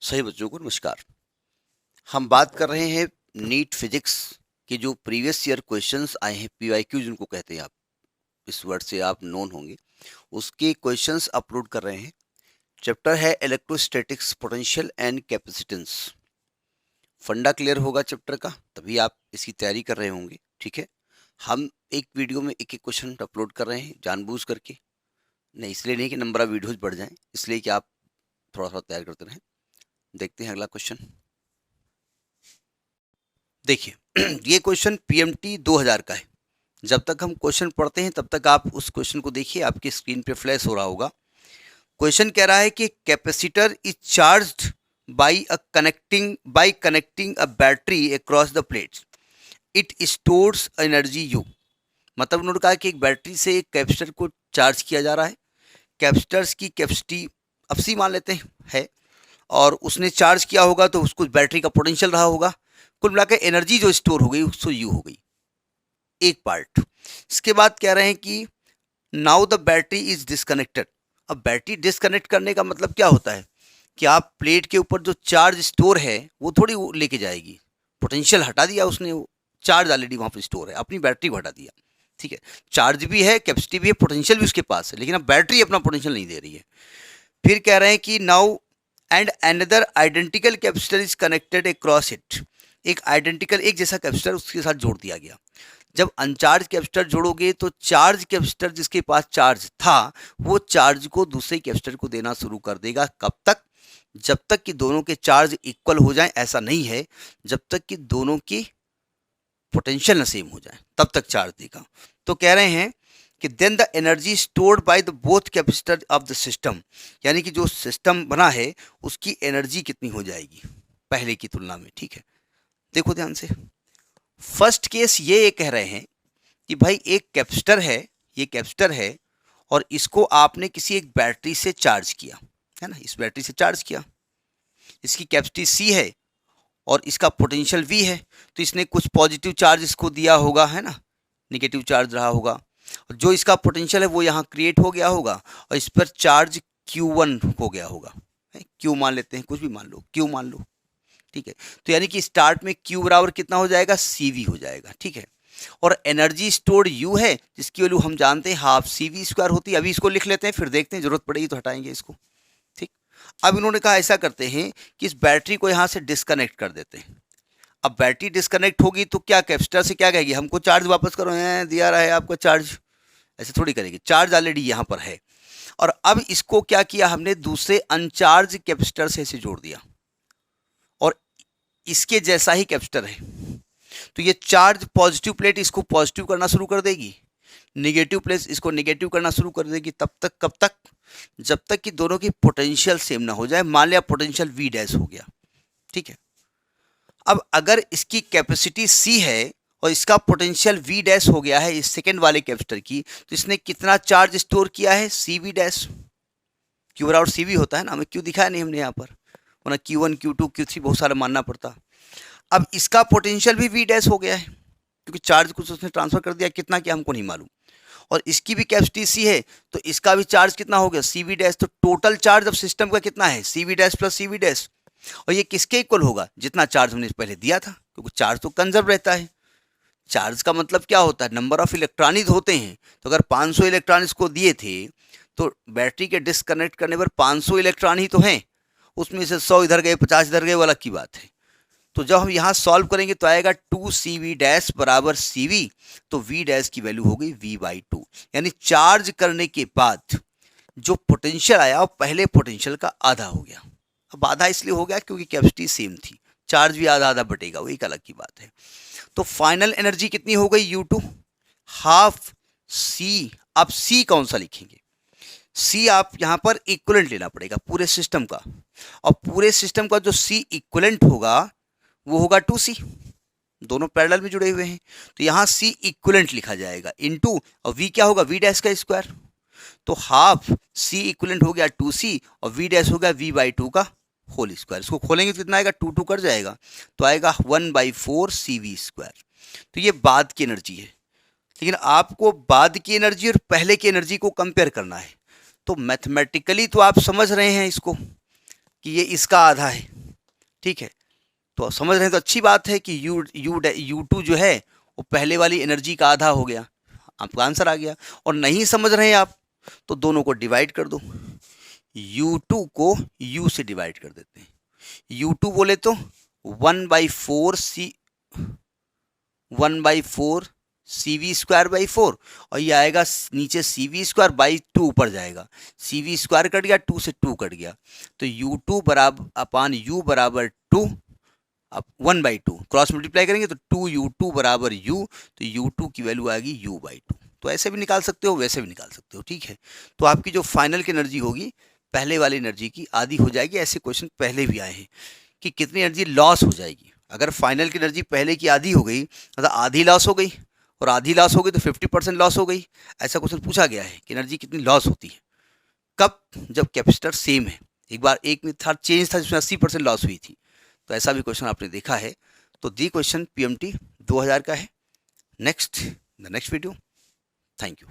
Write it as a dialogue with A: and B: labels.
A: सही बच्चों को नमस्कार। हम बात कर रहे हैं नीट फिजिक्स के जो प्रीवियस ईयर क्वेश्चंस आए हैं, पीवाईक्यू जिनको कहते हैं, आप इस वर्ड से आप नोन होंगे, उसके क्वेश्चंस अपलोड कर रहे हैं। चैप्टर है इलेक्ट्रोस्टैटिक्स, पोटेंशियल एंड कैपेसिटेंस। फंडा क्लियर होगा चैप्टर का तभी आप इसकी तैयारी कर रहे होंगे। ठीक है, हम एक वीडियो में एक एक क्वेश्चन अपलोड कर रहे हैं जानबूझ करके, नहीं इसलिए नहीं कि नंबर ऑफ वीडियोज बढ़ जाएं, इसलिए कि आप थोड़ा थोड़ा तैयार करते रहें। देखते हैं अगला क्वेश्चन। देखिए ये क्वेश्चन पीएमटी 2000 का है। जब तक हम क्वेश्चन पढ़ते हैं तब तक आप उस क्वेश्चन को देखिए, आपकी स्क्रीन पे फ्लैश हो रहा होगा। क्वेश्चन कह रहा है कि capacitor is charged bye connecting a battery across the plates, it stores energy you. मतलब उन्होंने कहा कि एक बैटरी से एक कैपेसिटर को चार्ज किया जा रहा है। कैपेसिटर्स की कैपेसिटी अब सी मान लेते हैं है, और उसने चार्ज किया होगा तो उसको बैटरी का पोटेंशियल रहा होगा। कुल मिलाकर एनर्जी जो स्टोर हो गई उसको यू हो गई, एक पार्ट। इसके बाद कह रहे हैं कि now the battery is disconnected. अब बैटरी डिस्कनेक्ट करने का मतलब क्या होता है कि आप प्लेट के ऊपर जो चार्ज स्टोर है वो थोड़ी वो लेके जाएगी, पोटेंशियल हटा दिया उसने, वो चार्ज ऑलरेडी वहां पर स्टोर है, अपनी बैटरी को हटा दिया। ठीक है, चार्ज भी है, कैपेसिटी भी है, पोटेंशियल भी उसके पास है, लेकिन अब बैटरी अपना पोटेंशियल नहीं दे रही है। फिर कह रहे हैं कि now and another identical capacitor is connected across it. एक आइडेंटिकल एक जैसा कैपेसिटर उसके साथ जोड़ दिया गया। जब अनचार्ज कैपेसिटर जोड़ोगे तो चार्ज कैपेसिटर जिसके पास चार्ज था वो चार्ज को दूसरे कैपेसिटर को देना शुरू कर देगा। कब तक? जब तक कि दोनों के चार्ज इक्वल हो जाएं। ऐसा नहीं है, जब तक कि दोनों की पोटेंशियल न सेम हो जाए तब तक चार्ज देगा। तो कह रहे हैं कि then the energy stored by the both capacitor of the system, यानी कि जो सिस्टम बना है उसकी एनर्जी कितनी हो जाएगी पहले की तुलना में। ठीक है, देखो ध्यान से। फर्स्ट केस ये कह रहे हैं कि भाई एक कैपेसिटर है, ये कैपेसिटर है और इसको आपने किसी एक बैटरी से चार्ज किया है ना, इस बैटरी से चार्ज किया, इसकी कैपेसिटी सी है और इसका पोटेंशियल वी है। तो इसने कुछ पॉजिटिव चार्ज इसको दिया होगा है ना, निगेटिव चार्ज रहा होगा, और जो इसका पोटेंशियल है वो यहाँ क्रिएट हो गया होगा और इस पर चार्ज Q1 हो गया होगा। क्यू मान लेते हैं, कुछ भी मान लो, क्यू मान लो। ठीक है, तो यानी कि स्टार्ट में Q बराबर कितना हो जाएगा, CV हो जाएगा। ठीक है, और एनर्जी स्टोर्ड U है जिसकी वैल्यू हम जानते हैं हाफ CV स्क्वायर होती है। अभी इसको लिख लेते हैं, फिर देखते हैं, जरूरत पड़ेगी तो हटाएंगे इसको। ठीक, अब इन्होंने कहा ऐसा करते हैं कि इस बैटरी को यहाँ से डिस्कनेक्ट कर देते हैं। अब बैटरी डिस्कनेक्ट होगी तो क्या कैपेसिटर से क्या कहेगी, हमको चार्ज वापस करो, है दिया रहा है आपका चार्ज, ऐसे थोड़ी करेगी, चार्ज ऑलरेडी यहाँ पर है। और अब इसको क्या किया हमने, दूसरे अनचार्ज कैपेसिटर से इसे जोड़ दिया और इसके जैसा ही कैपेसिटर है। तो ये चार्ज पॉजिटिव प्लेट इसको पॉजिटिव करना शुरू कर देगी, निगेटिव प्लेट इसको निगेटिव करना शुरू कर देगी। तब तक, कब तक? जब तक कि दोनों की पोटेंशियल सेम ना हो जाए। मान लिया पोटेंशियल V डैश हो गया। ठीक है, अब अगर इसकी कैपेसिटी C है और इसका पोटेंशियल V डैश हो गया है इस सेकेंड वाले कैपेसिटर की, तो इसने कितना चार्ज स्टोर किया है, CV डैश। Q बराबर CV होता है ना, हमें Q दिखाया नहीं हमने यहाँ पर, वरना Q1 Q2 Q3 बहुत सारा मानना पड़ता। अब इसका पोटेंशियल भी V डैश हो गया है क्योंकि चार्ज कुछ उसने ट्रांसफर कर दिया, कितना किया हमको नहीं मालूम, और इसकी भी कैपेसिटी C है तो इसका भी चार्ज कितना हो गया, CV डैश। तो टोटल चार्ज अब सिस्टम का कितना है, CV dash plus CV dash. और ये किसके इक्वल होगा, जितना चार्ज हमने पहले दिया था, क्योंकि चार्ज तो कंजर्व रहता है। चार्ज का मतलब क्या होता है, नंबर ऑफ इलेक्ट्रॉनिक होते हैं। तो अगर 500 इलेक्ट्रॉनिक्स को दिए थे तो बैटरी के डिस्कनेक्ट करने पर 500 इलेक्ट्रॉन ही तो हैं, उसमें से 100 इधर गए 50 इधर गए, वो अलग की बात है। तो जब हम यहाँ सॉल्व करेंगे तो आएगा 2CV डैश बराबर CV, तो V डैश की वैल्यू हो गई V/2, यानी चार्ज करने के बाद जो पोटेंशियल आया वो पहले पोटेंशियल का आधा हो गया। अब आधा इसलिए हो गया क्योंकि कैपेसिटी सेम थी, चार्ज भी आधा आधा बटेगा, वो एक अलग की बात है। तो फाइनल एनर्जी कितनी हो गई, U2 हाफ C। अब C कौन सा लिखेंगे, C आप यहाँ पर इक्विवेलेंट लेना पड़ेगा पूरे सिस्टम का, और पूरे सिस्टम का जो C इक्विवेलेंट होगा वो होगा 2C, दोनों पैरेलल में जुड़े हुए हैं। तो यहाँ C इक्विवेलेंट लिखा जाएगा इनटू, और V क्या होगा, V डैश का स्क्वायर। तो हाफ C इक्विवेलेंट हो गया 2C और V डैश हो गया V/2 का होल स्क्वायर। इसको खोलेंगे तो कितना आएगा, 2 कर जाएगा, तो आएगा 1/4 CV स्क्वायर। तो ये बाद की एनर्जी है, लेकिन आपको बाद की एनर्जी और पहले की एनर्जी को कंपेयर करना है। तो मैथमेटिकली तो आप समझ रहे हैं इसको कि ये इसका आधा है, ठीक है, तो समझ रहे हैं तो अच्छी बात है कि U2 जो है वो पहले वाली एनर्जी का आधा हो गया, आपका आंसर आ गया। और नहीं समझ रहे हैं आप तो दोनों को डिवाइड कर दो, U2 को U से डिवाइड कर देते हैं। U2 बोले तो 1/4 CV स्क्वायर बाई 4, और ये आएगा नीचे CV स्क्वायर बाई 2 ऊपर जाएगा, CV स्क्वायर कट गया, 2 से 2 कट गया, तो U2 बराबर अपान U बराबर 2, अब 1/2 क्रॉस मल्टीप्लाई करेंगे तो 2U2 बराबर U, तो U2 की वैल्यू आएगी U/2। तो ऐसे भी निकाल सकते हो, वैसे भी निकाल सकते हो, ठीक है। तो आपकी जो फाइनल की एनर्जी होगी पहले वाली एनर्जी की आधी हो जाएगी। ऐसे क्वेश्चन पहले भी आए हैं कि कितनी एनर्जी लॉस हो जाएगी। अगर फाइनल की एनर्जी पहले की आधी हो गई मतलब आधी लॉस हो गई, और आधी लॉस हो गई तो 50% लॉस हो गई। ऐसा क्वेश्चन पूछा गया है कि एनर्जी कितनी लॉस होती है, कब, जब कैपेसिटर सेम है। एक बार एक में था चेंज था जिसमें 80% लॉस हुई थी, तो ऐसा भी क्वेश्चन आपने देखा है। तो दी क्वेश्चन PMT 2000 का है। Next the next video. Thank you.